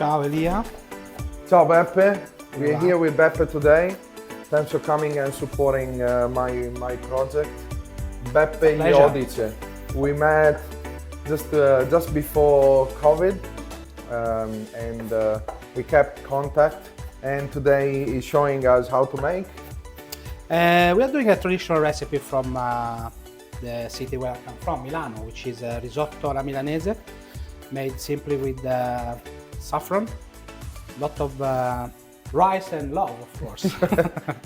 Ciao Elia. Ciao Beppe, we're here with Beppe today. Thanks for coming and supporting my project. Beppe Iodice. We met just before COVID and we kept contact, and today he's showing us how to make. We are doing a traditional recipe from the city where I come from, Milano, which is Risotto Alla Milanese, made simply with saffron, lot of rice and love, of course.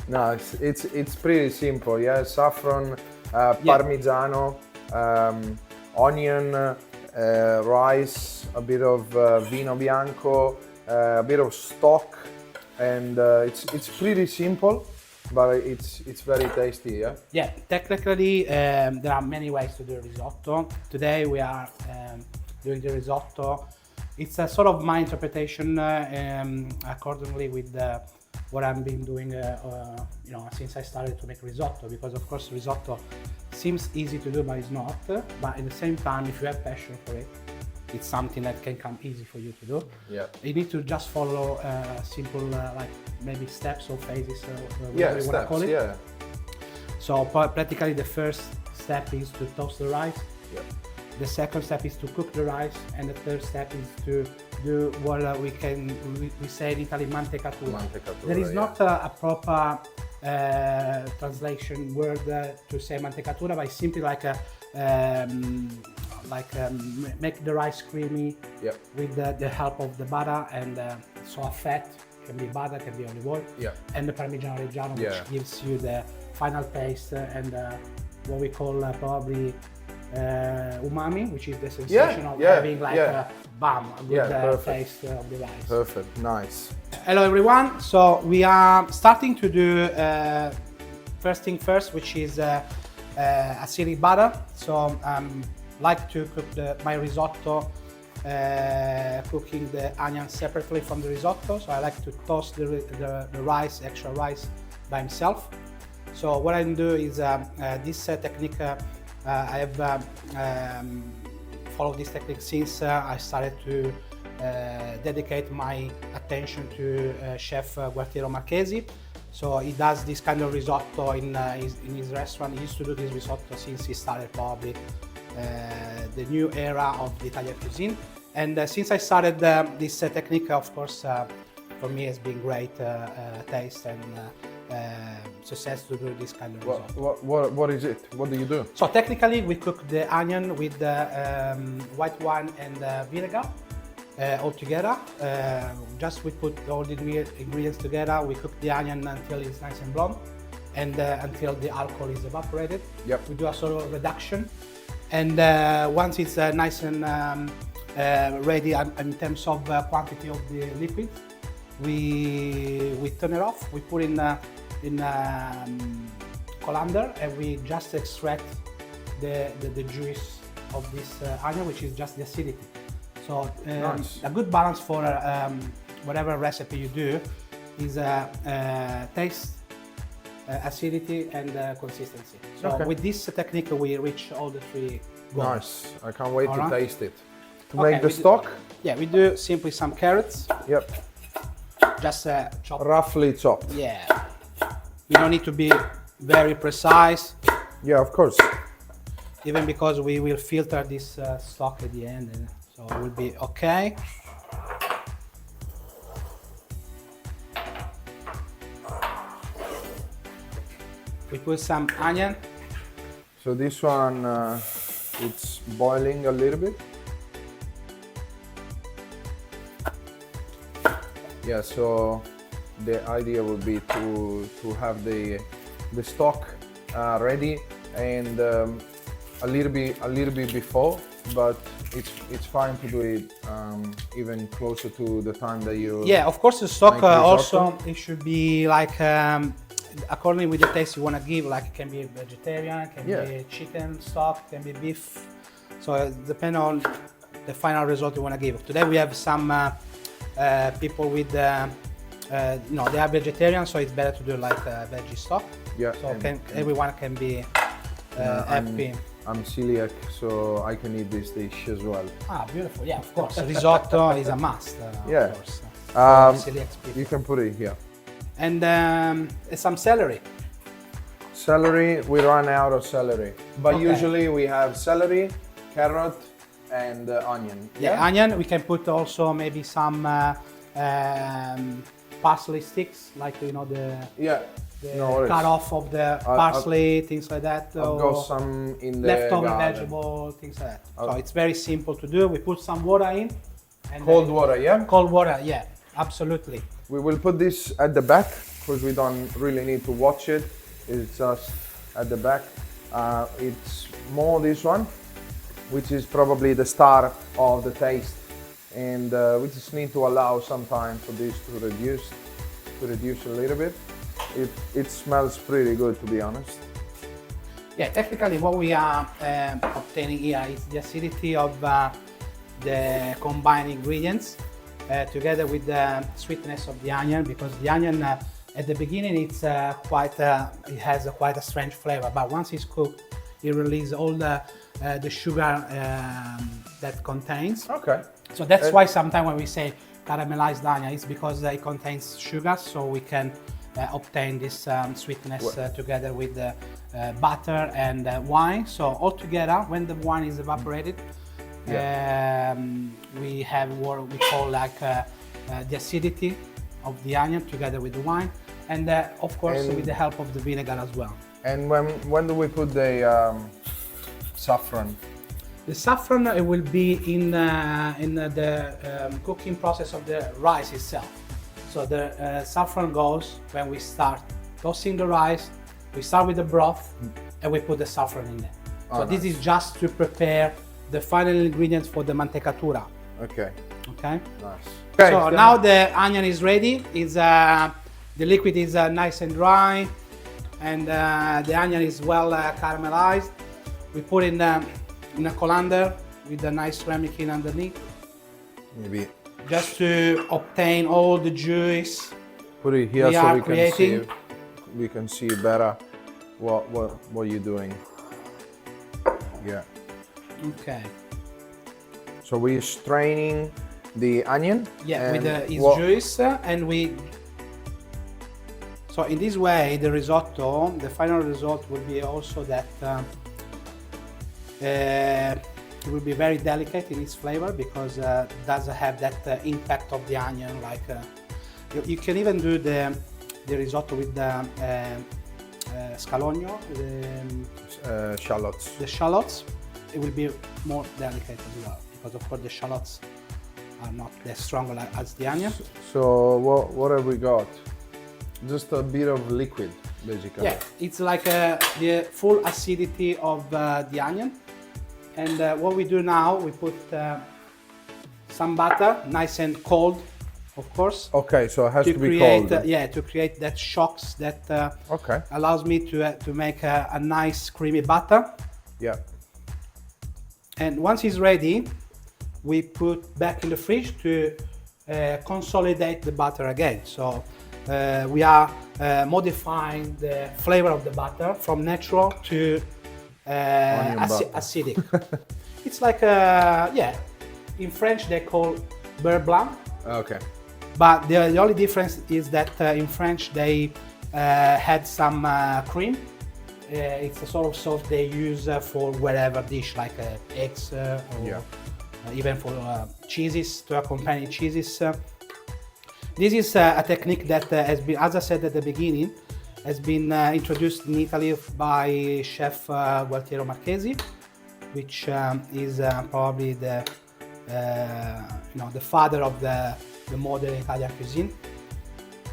No, it's pretty simple. Yeah, saffron, parmigiano, onion, rice, a bit of vino bianco, a bit of stock, and it's pretty simple, but it's very tasty. Yeah. Yeah, technically there are many ways to do risotto. Today we are doing the risotto. It's a sort of my interpretation accordingly with what I've been doing since I started to make risotto, because of course risotto seems easy to do but it's not, but at the same time if you have passion for it, it's something that can come easy for you to do. Yeah. You need to just follow simple like maybe steps or phases or Yeah, whatever you want to call it. yeah. So practically the first step is to toast the rice. Yeah. The second step is to cook the rice, and the third step is to do what we say in Italy mantecatura. There is not a proper translation word to say mantecatura, but it's simply like make the rice creamy. Yep. With the help of the butter, and so a fat can be butter, can be olive oil, and the Parmigiano Reggiano, which gives you the final taste and what we call probably umami, which is the sensation of having like a good taste of the rice. Perfect, nice. Hello everyone, so we are starting to do first thing first, which is acidic butter. So like to cook my risotto, cooking the onion separately from the risotto. So I like to toast the rice, extra rice by himself. So what I do is this technique, I have followed this technique since I started to dedicate my attention to chef Gualtiero Marchesi. So he does this kind of risotto in his restaurant. He used to do this risotto since he started probably the new era of the Italian cuisine. And since I started this technique, of course, for me it's been great taste and success to do this kind of risotto. What is it? What do you do? So technically we cook the onion with white wine and vinegar all together. Just we put all the ingredients together. We cook the onion until it's nice and blonde, and until the alcohol is evaporated. Yep. We do a sort of reduction, and once it's nice and ready in terms of quantity of the liquid, we turn it off. We put in colander, and we just extract the juice of this onion, which is just the acidity. So nice. A good balance for whatever recipe you do is taste, acidity, and consistency. So with this technique we reach all the three goals. Nice, I can't wait to taste it. To Okay, make the stock? We do simply some carrots. Yep. Just chop. Roughly chopped. Yeah. You don't need to be very precise. Yeah, of course. Even because we will filter this stock at the end, and so it will be okay. We put some onion. So this one, it's boiling a little bit. Yeah, so the idea would be to have the stock ready, and a little bit before, but it's fine to do it even closer to the time that you. Yeah, of course the stock also it should be like according with the taste you want to give. Like it can be vegetarian, can be chicken stock, can be beef. So it depends on the final result you want to give. Today we have some people with they are vegetarian, so it's better to do like veggie stock. Yeah. So everyone can be happy. I'm celiac, so I can eat this dish as well. Ah, beautiful. Yeah, of course. Risotto is a must. Yeah. Of course. Celiac people. You can put it here. And some celery. Celery, we run out of celery. But Okay. usually we have celery, carrot, and onion. Yeah, onion. We can put also maybe some parsley sticks, like the Yeah. No worries. cut off of the parsley, things like that. I've got some in the leftover garden. vegetable, things like that. So it's very simple to do. We put some water in. And Cold water, yeah? Cold water, yeah, absolutely. We will put this at the back because we don't really need to watch it. It's just at the back. It's more this one, which is probably the star of the taste. And we just need to allow some time for this to reduce a little bit. It smells pretty good, to be honest. Yeah, technically what we are obtaining here is the acidity of the combined ingredients together with the sweetness of the onion, because the onion at the beginning it has quite a strange flavor, but once it's cooked it releases all the sugar that contains. Okay. So that's why sometimes when we say caramelized onion, it's because it contains sugar, so we can obtain this sweetness together with the butter and wine. So all together, when the wine is evaporated, we have what we call like the acidity of the onion together with the wine, and of course with the help of the vinegar as well. And when do we put the saffron? The saffron it will be in the cooking process of the rice itself. So the saffron goes when we start toasting the rice. We start with the broth and we put the saffron in there. So this is just to prepare the final ingredients for the mantecatura. Okay. Okay. Nice. Okay. So now the onion is ready. The liquid is nice and dry, and the onion is well caramelized. We put in a colander with a nice ramekin underneath, Maybe just to obtain all the juice. put it here We so are we can creating- see. We can see better what you're doing. Yeah. Okay. So we're straining the onion. Yeah, and with its juice, and we. So in this way, the risotto, the final result will be also that it will be very delicate in its flavor, because it doesn't have that impact of the onion. Like you can even do the risotto with the scalogno, shallots. the shallots. It will be more delicate as well, because of course the shallots are not as strong as the onion. So what have we got? Just a bit of liquid, basically. Yeah, it's like the full acidity of the onion. And what we do now, we put some butter, nice and cold, of course. Okay, so it has to be create, cold. yeah, to create that shocks that Okay. allows me to make a nice creamy butter. Yeah. And once it's ready, we put back in the fridge to consolidate the butter again. So we are modifying the flavor of the butter from natural to butter. acidic. It's like, in French they call beurre blanc, Okay. but the only difference is that in French they had some cream. It's a sort of sauce they use for whatever dish, like eggs or even for cheeses, to accompany cheeses. This is a technique that has been, as I said at the beginning, has been introduced in Italy by chef Gualtiero Marchesi, which is probably the father of the modern Italian cuisine.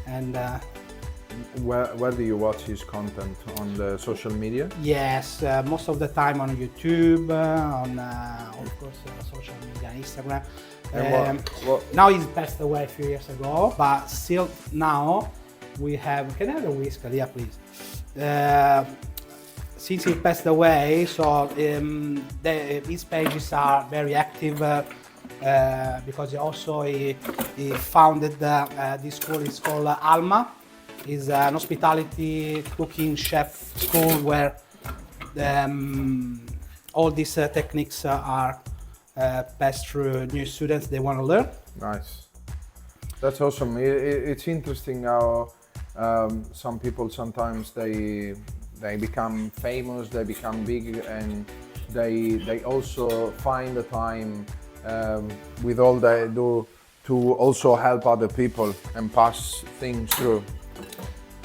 And Where do you watch his content? On the social media? yes, most of the time on YouTube, on of course social media, Instagram. And Now he's passed away a few years ago, but still now we have. Can I have a whisker, yeah, please? Since he passed away, so his pages are very active because he founded this school. It's called Alma. It's an hospitality cooking chef school where all these techniques are passed through new students they want to learn. Nice. That's awesome. It's interesting how some people sometimes they become famous, they become big, and they also find the time with all they do to also help other people and pass things through.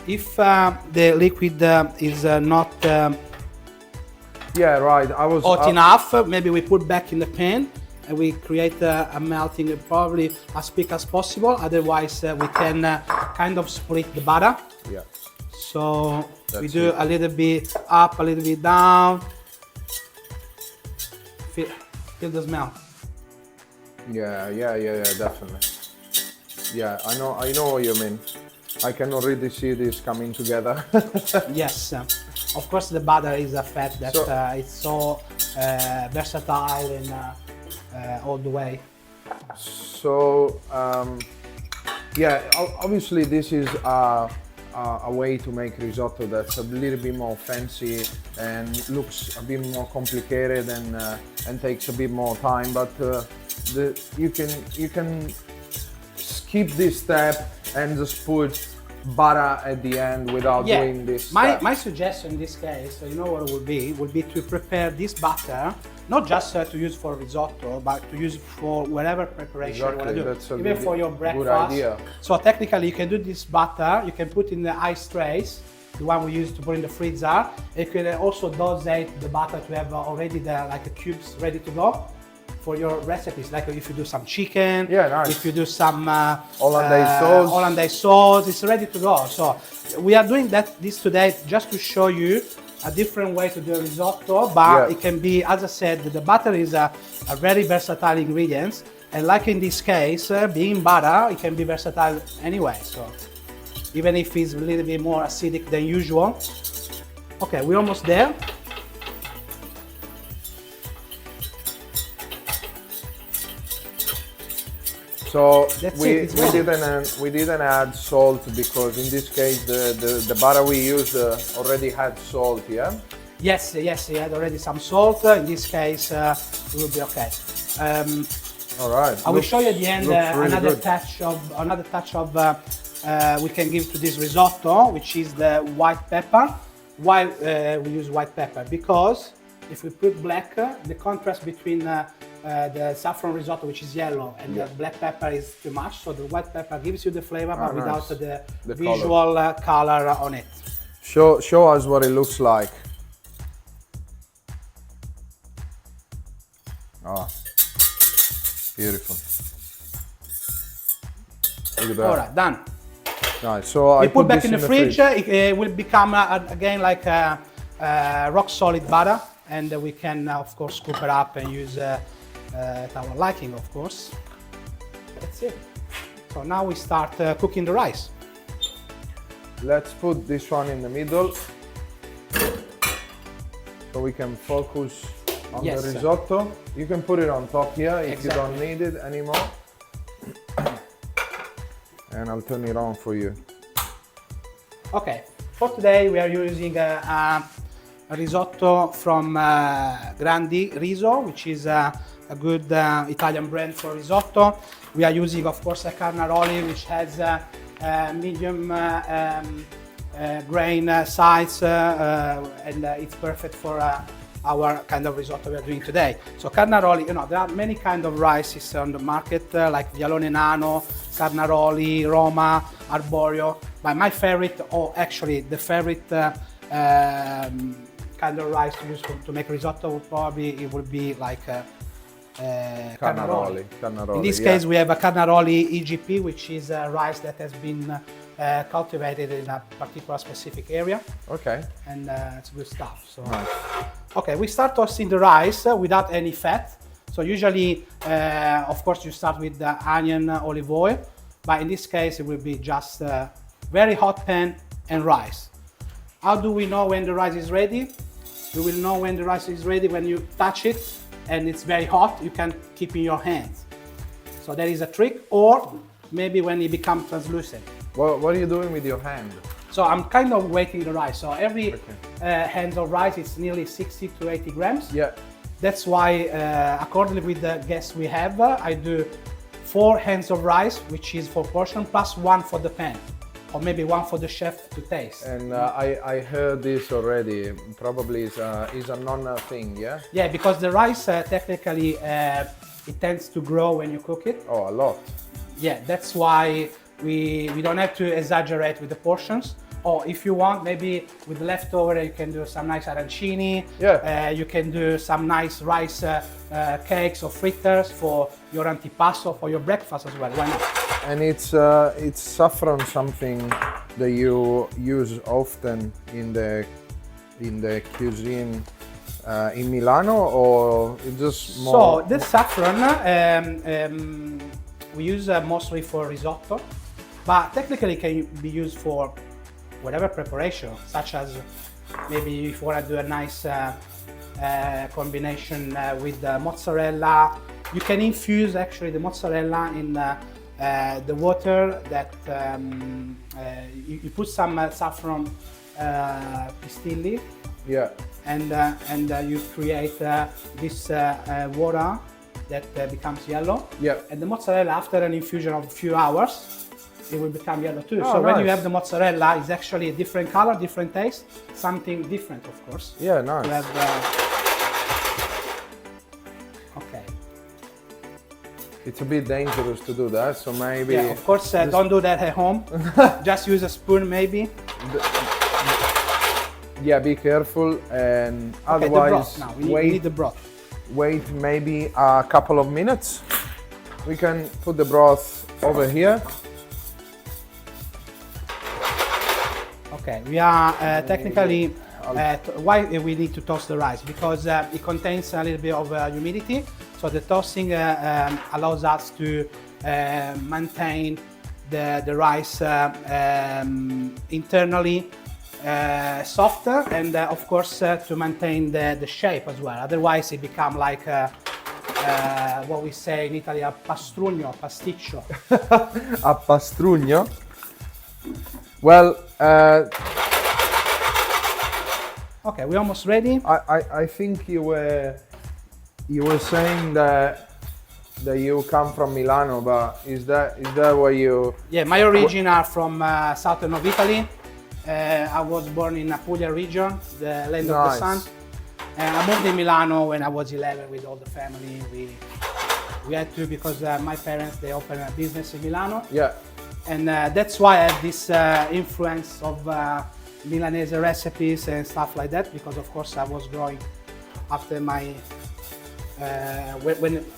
If the liquid is not Yeah, right. hot enough, maybe we put back in the pan and we create a melting probably as quick as possible. Otherwise, we can kind of split the butter. Yeah. So we That's do it. a little bit up, a little bit down. Feel the smell. Yeah, definitely. Yeah, I know what you mean. I can already see this coming together. Yes. Of course, the butter is a fat that it's so versatile and all the way. So, yeah, obviously this is a way to make risotto that's a little bit more fancy and looks a bit more complicated and takes a bit more time. But you can skip this step and just put butter at the end without doing this step. My suggestion in this case, you know what it would be to prepare this butter, not just to use for risotto, but to use for whatever preparation you want to do. That's a even good, for your good breakfast. idea. So technically you can do this butter, you can put in the ice trays, the one we use to put in the freezer. You can also dosate the butter to have already the cubes ready to go for your recipes, like if you do some chicken, nice. if you do some Hollandaise sauce, it's ready to go. So we are doing this today just to show you a different way to do a risotto, but it can be, as I said, the butter is a very versatile ingredient, and like in this case, being butter, it can be versatile anyway. So even if it's a little bit more acidic than usual. Okay, we're almost there. So we we didn't add salt because in this case the butter we used already had salt, yeah? Yes, it had already some salt. In this case, it will be okay. All right. I will show you at the end really another good. touch of we can give to this risotto, which is the white pepper. Why we use white pepper? Because if we put black, the contrast between the saffron risotto, which is yellow, and the black pepper is too much. So the white pepper gives you the flavor, but without the visual color on it. Show us what it looks like. Oh, beautiful. Look at that. All right, done. Nice. So I put back this in the fridge. It will become again like a rock solid butter, and we can of course scoop it up and use at our liking, of course. That's it. So now we start cooking the rice. Let's put this one in the middle so we can focus on the risotto. You can put it on top here if you don't need it anymore. And I'll turn it on for you. Okay, for today we are using a risotto from Grandi Riso, which is a good Italian brand for risotto. We are using, of course, a carnaroli, which has medium grain size, and it's perfect for our kind of risotto we are doing today. So carnaroli, there are many kind of rices on the market, like Vialone Nano, Carnaroli, Roma, Arborio. But my favorite, or actually the favorite kind of rice to use to make risotto, probably it would be like Carnaroli. In this case, we have a Carnaroli EGP, which is a rice that has been cultivated in a particular specific area. Okay. And it's good stuff. So, nice. Okay, we start toasting the rice without any fat. So usually, of course, you start with the onion, olive oil, but in this case, it will be just very hot pan and rice. How do we know when the rice is ready? You will know when the rice is ready when you touch it and it's very hot, you can keep in your hands. So that is a trick, or maybe when it becomes translucent. What are you doing with your hand? So I'm kind of weighting the rice. So every hand of rice is nearly 60 to 80 grams. Yeah. That's why, accordingly with the guests we have, I do 4 hands of rice, which is 4 portion, plus 1 for the pan, or maybe 1 for the chef to taste. And I heard this already. Probably is a non-thing, yeah? Yeah, because the rice technically it tends to grow when you cook it. Oh, a lot. Yeah, that's why we don't have to exaggerate with the portions. Or if you want, maybe with the leftover, you can do some nice arancini. Yeah. You can do some nice rice cakes or fritters for your antipasto, for your breakfast as well. Why not? And it's saffron, something that you use often in the cuisine in Milano, or it's just more? So the saffron we use mostly for risotto, but technically can be used for whatever preparation, such as maybe if you want to do a nice combination with mozzarella. You can infuse actually the mozzarella in the water that you put some saffron pistilli. Yeah. And you create this water that becomes yellow. Yeah. And the mozzarella, after an infusion of a few hours, it will become yellow too. Oh, so when nice. you have the mozzarella, it's actually a different color, different taste, something different, of course. Yeah, nice. You have, okay. It's a bit dangerous to do that, so maybe. Yeah, of course, don't do that at home. Just use a spoon, maybe. Yeah, be careful, and Okay, otherwise the broth now. We need the broth. wait maybe a couple of minutes. We can put the broth over here. Okay, we are technically, why we need to toast the rice? Because it contains a little bit of humidity, so the toasting allows us to maintain the rice internally softer, and of course to maintain the shape as well. Otherwise it becomes like what we say in Italy, a pastrugno, pasticcio. A pastrugno. Well, Okay, we're almost ready. I think you were saying that you come from Milano, but is that where you? Yeah, my origins are from southern of Italy. I was born in the Puglia region, the land of the sun. And I moved in Milano when I was 11 with all the family. We had to, because my parents, they opened a business in Milano. Yeah. And that's why I have this influence of Milanese recipes and stuff like that, because of course I was growing after my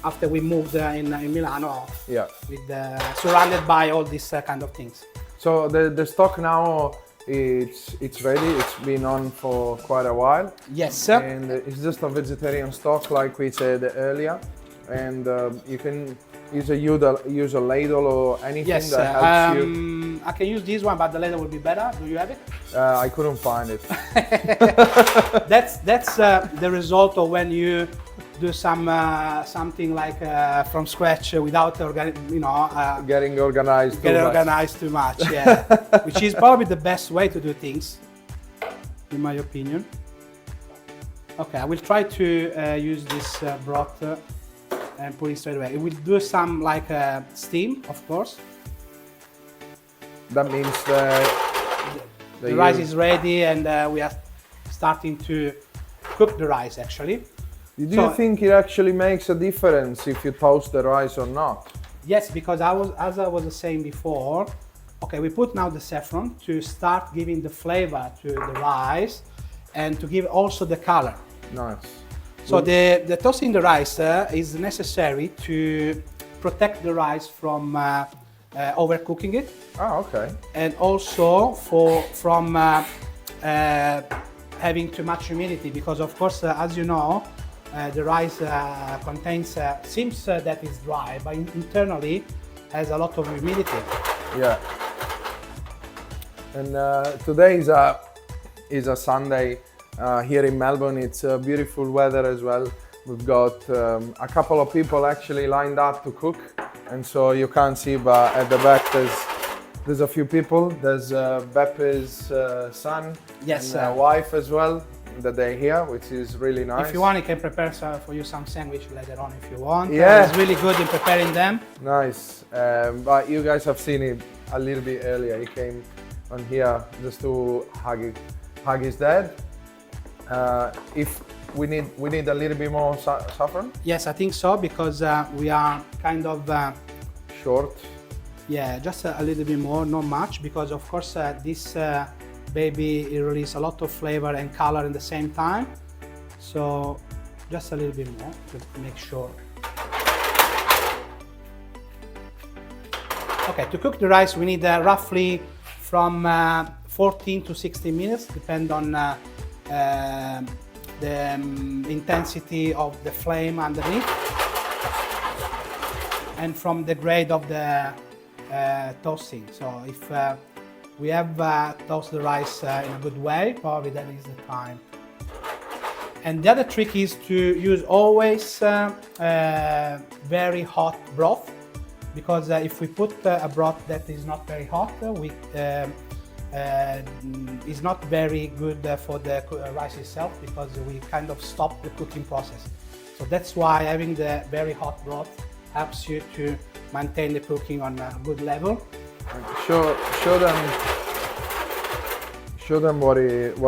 after we moved in Milano. Yeah. With surrounded by all these kind of things. So the stock now, it's ready. It's been on for quite a while. Yes. And it's just a vegetarian stock, like we said earlier. And you can use a ladle or anything that helps you. I can use this one, but the ladle will be better. Do you have it? I couldn't find it. That's the result of when you do something like from scratch without Getting organized. Too much. Yeah, which is probably the best way to do things, in my opinion. Okay, I will try to use this broth and put it straight away. It will do some like steam, of course. That means the rice is ready, and we are starting to cook the rice actually. Do you think it actually makes a difference if you toast the rice or not? Yes, because as I was saying before, okay, we put now the saffron to start giving the flavor to the rice and to give also the color. Nice. So the toasting the rice is necessary to protect the rice from overcooking it. Oh, okay. And also from having too much humidity, because of course, as you know, the rice contains, seems that it's dry, but internally has a lot of humidity. Yeah. And today is a Sunday here in Melbourne. It's beautiful weather as well. We've got a couple of people actually lined up to cook, and so you can't see, but at the back there's a few people. There's Beppe's son, Yes, and wife as well. the day here, which is really nice. If you want, I can prepare for you some sandwich later on if you want. Yeah. He's really good in preparing them. Nice. But you guys have seen him a little bit earlier. He came on here just to hug his dad. If we need a little bit more saffron. Yes, I think so, because we are kind of Short. yeah, just a little bit more, not much, because of course this baby releases a lot of flavor and color in the same time. So just a little bit more to make sure. Okay, to cook the rice we need roughly from 14 to 60 minutes, depend on the intensity of the flame underneath and from the grade of the toasting. So if we have toast the rice in a good way, probably that is the time. And the other trick is to use always very hot broth, because if we put a broth that is not very hot, is not very good for the rice itself, because we kind of stop the cooking process. So that's why having the very hot broth helps you to maintain the cooking on a good level. Show them what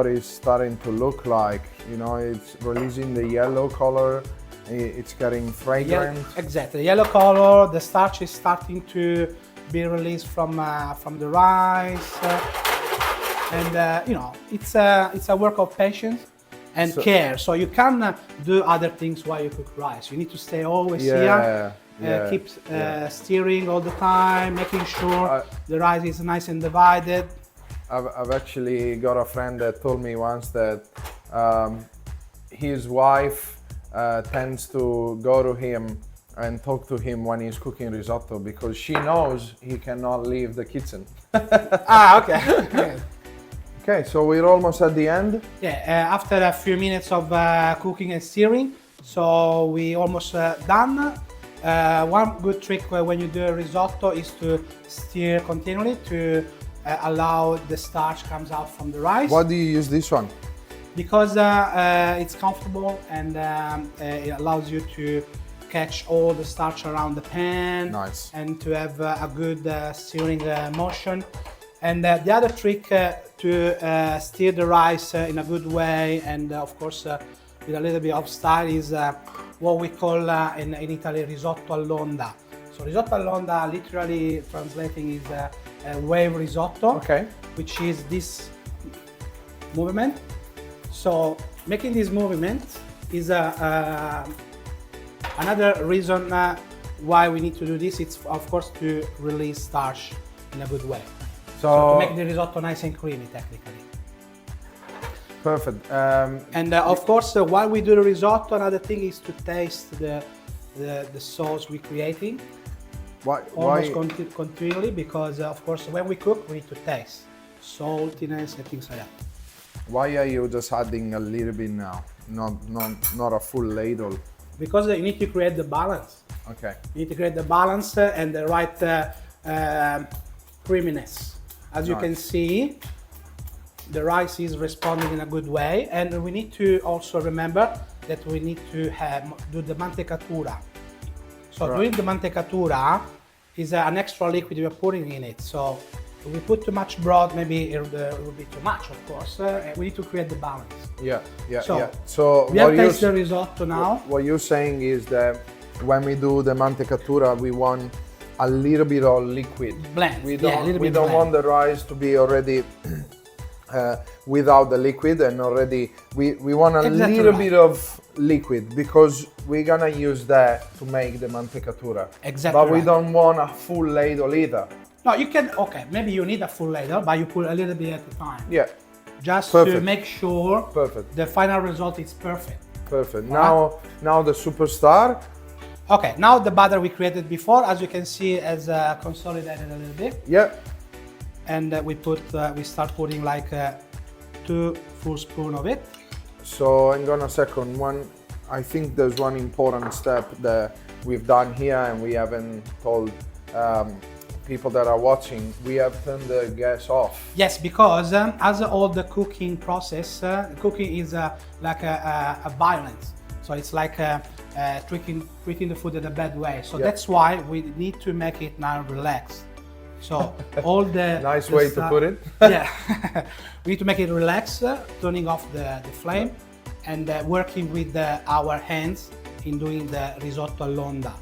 it's starting to look like. You know, it's releasing the yellow color. It's getting fragrant. Yeah, exactly, yellow color. The starch is starting to be released from the rice, and you know, it's a work of patience and care. So you can do other things while you cook rice. You need to stay always here. Keep stirring all the time, making sure the rice is nice and divided. I've actually got a friend that told me once that his wife tends to go to him and talk to him when he's cooking risotto, because she knows he cannot leave the kitchen. Okay. Okay, so we're almost at the end. Yeah, after a few minutes of cooking and stirring, so we almost done. One good trick when you do a risotto is to stir continually to allow the starch comes out from the rice. Why do you use this one? Because it's comfortable and it allows you to catch all the starch around the pan. Nice. And to have a good stirring motion. And the other trick to stir the rice in a good way, and of course with a little bit of style, is what we call in Italy risotto all'onda. So risotto all'onda, literally translating, is a wave risotto, okay, which is this movement. So making this movement is another reason why we need to do this. It's of course to release starch in a good way. So to make the risotto nice and creamy, technically. Perfect. And of course, while we do the risotto, another thing is to taste the sauce we're creating. Why? Continually, because of course, when we cook, we need to taste saltiness and things like that. Why are you just adding a little bit now, not a full ladle? Because you need to create the balance. Okay. You need to create the balance and the right creaminess. As you can see, the rice is responding in a good way, and we need to also remember that we need to do the mantecatura. So doing the mantecatura is an extra liquid we are putting in it. So if we put too much broth, maybe it will be too much, of course. We need to create the balance. So we have tasted the risotto now. What you're saying is that when we do the mantecatura, we want a little bit of liquid. Blend. We don't want the rice to be already without the liquid, and already we want a little bit of liquid, because we're gonna use that to make the mantecatura. Exactly. But we don't want a full ladle either. No, you can, okay, maybe you need a full ladle, but you put a little bit at a time. Yeah. Just to make sure the final result is perfect. Perfect. Now the superstar. Okay, now the batter we created before, as you can see, has consolidated a little bit. Yeah. And we start putting like 2 full spoons of it. So hang on a second. I think there's one important step that we've done here and we haven't told people that are watching, we have turned the gas off. Yes, because as all the cooking process, cooking is like a violence. So it's like treating the food in a bad way. So that's why we need to make it now relaxed. So all the nice way to put it. Yeah, we need to make it relaxed, turning off the flame, and working with our hands in doing the risotto all'onda.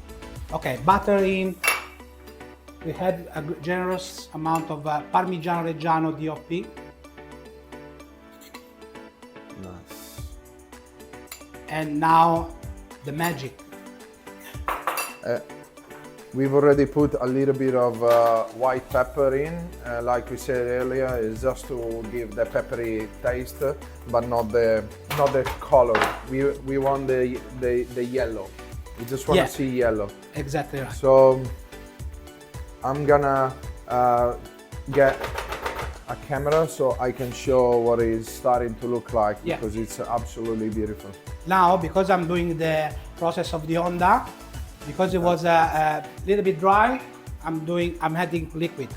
Okay, butter in. We had a generous amount of Parmigiano Reggiano DOP. Nice. And now the magic. We've already put a little bit of white pepper in, like we said earlier, is just to give the peppery taste, but not the color. We want the yellow. We just want to see yellow. Exactly right. So I'm gonna get a camera so I can show what it's starting to look like, because it's absolutely beautiful. Now, because I'm doing the process of the onda, because it was a little bit dry, I'm adding liquid.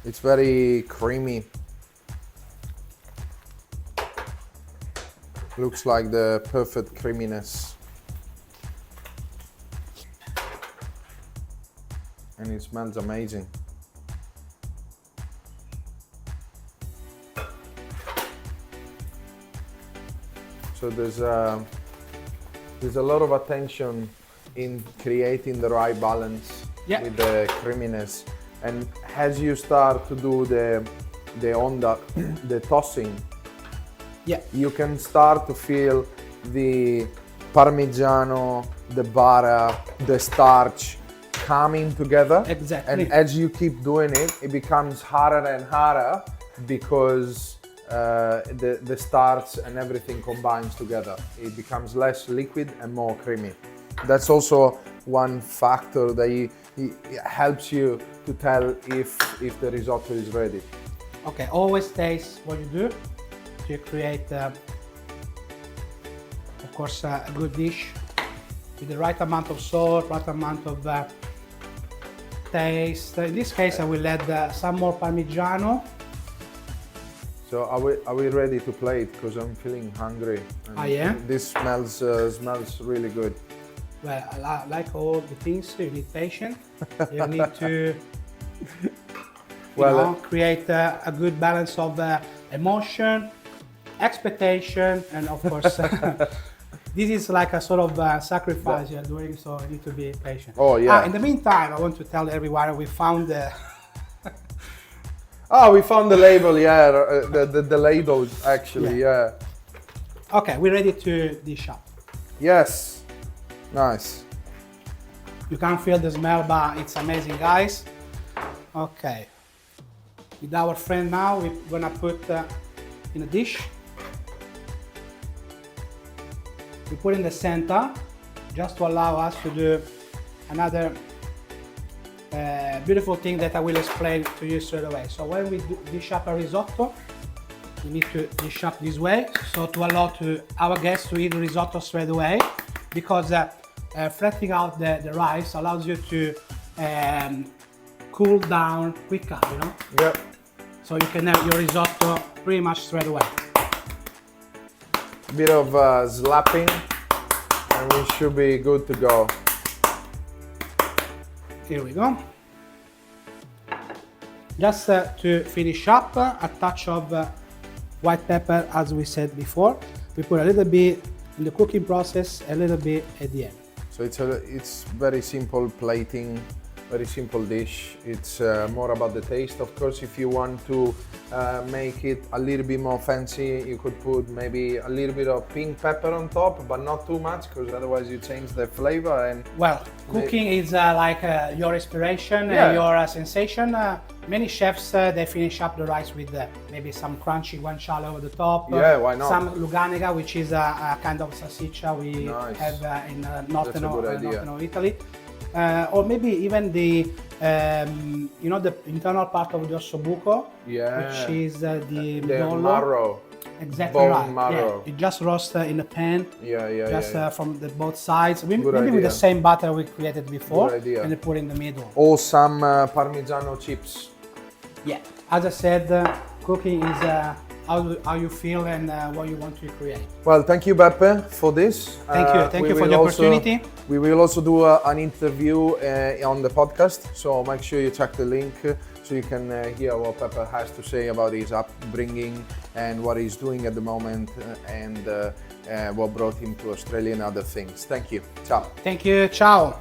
It's very creamy. Looks like the perfect creaminess. And it smells amazing. So there's a lot of attention in creating the right balance with the creaminess. And as you start to do the onda, the tossing, you can start to feel the Parmigiano, the butter, the starch coming together. Exactly. And as you keep doing it, it becomes harder and harder because the starch and everything combines together. It becomes less liquid and more creamy. That's also one factor that it helps you to tell if the risotto is ready. Okay, always taste what you do to create, of course, a good dish with the right amount of salt, right amount of taste. In this case, I will add some more Parmigiano. So are we ready to play it? Because I'm feeling hungry. I am. This smells really good. Well, like all the things, you need patience. You need to create a good balance of emotion, expectation, and of course, this is like a sort of sacrifice you're doing, so you need to be patient. Oh yeah. In the meantime, I want to tell everyone we found the. We found the label, the label actually, yeah. Okay, we're ready to dish up. Yes. Nice. You can feel the smell, but it's amazing, guys. Okay. With our friend now, we're gonna put in a dish. We put in the center, just to allow us to do another beautiful thing that I will explain to you straight away. So when we dish up a risotto, we need to dish up this way, so to allow to our guests to eat risotto straight away, because flattening out the rice allows you to cool down quicker, you know? Yep. So you can have your risotto pretty much straight away. Bit of slapping and we should be good to go. Here we go. Just to finish up, a touch of white pepper, as we said before. We put a little bit in the cooking process, a little bit at the end. So it's very simple plating, very simple dish. It's more about the taste. Of course, if you want to make it a little bit more fancy, you could put maybe a little bit of pink pepper on top, but not too much, because otherwise you change the flavor. And well, cooking is like your inspiration and your sensation. Many chefs, they finish up the rice with maybe some crunchy guanciale over the top. Yeah, why not? Some luganega, which is a kind of salsiccia we have in northern Italy. or maybe even the you know, the internal part of the ossobuco, which is the midollo. marrow. Exactly bone right. marrow. Yeah, you just roast in a pan. Just Yeah. from the both sides. Maybe Good with idea. the same butter we created before, Good idea. and then put in the middle. Or some Parmigiano chips. Yeah, as I said, cooking is how you feel and what you want to create. Well, thank you, Beppe, for this. Thank you for the opportunity. We will also do an interview on the podcast, so make sure you check the link so you can hear what Beppe has to say about his upbringing and what he's doing at the moment and what brought him to Australia and other things. Thank you. Ciao. Thank you. Ciao.